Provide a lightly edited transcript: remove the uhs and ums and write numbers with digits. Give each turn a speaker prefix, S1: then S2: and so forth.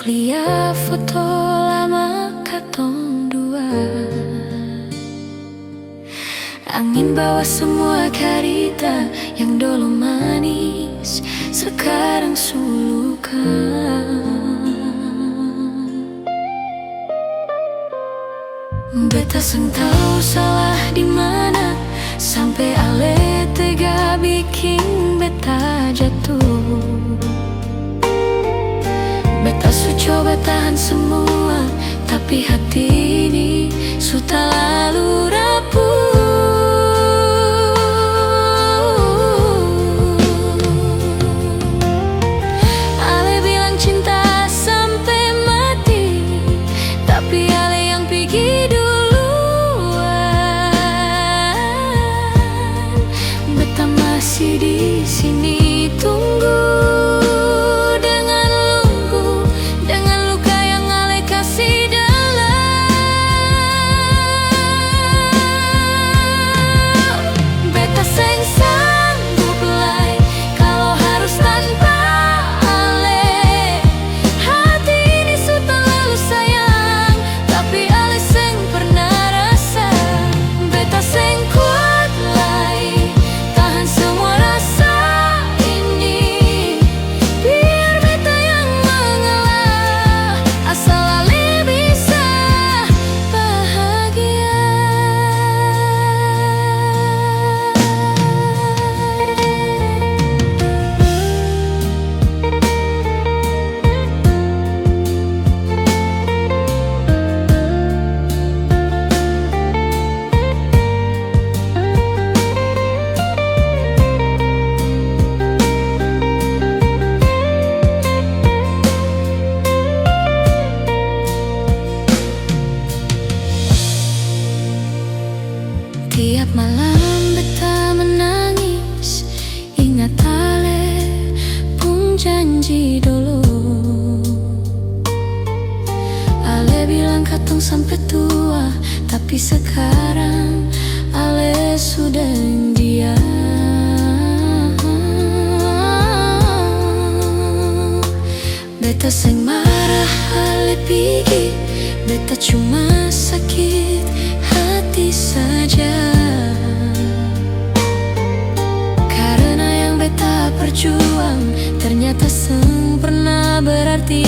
S1: lihat foto lama katong dua. Angin bawa semua cerita yang dulu manis, sekarang sulukan. Beta seng tahu salah di mana, sampai ale tega bikin beta jatuh. Beta su coba tahan semua, tapi hati ini sudah lalu rapuh. Ale bilang cinta sampai mati, tapi ale yang pergi duluan. Beta masih di sini tunggu. Tiap malam beta menangis, ingat ale pun janji dulu. Ale bilang katong sampai tua, tapi sekarang ale sudah dia. Beta seng marah ale pergi, beta cuma sakit hati saja. Karena yang beta perjuang ternyata sempurna berarti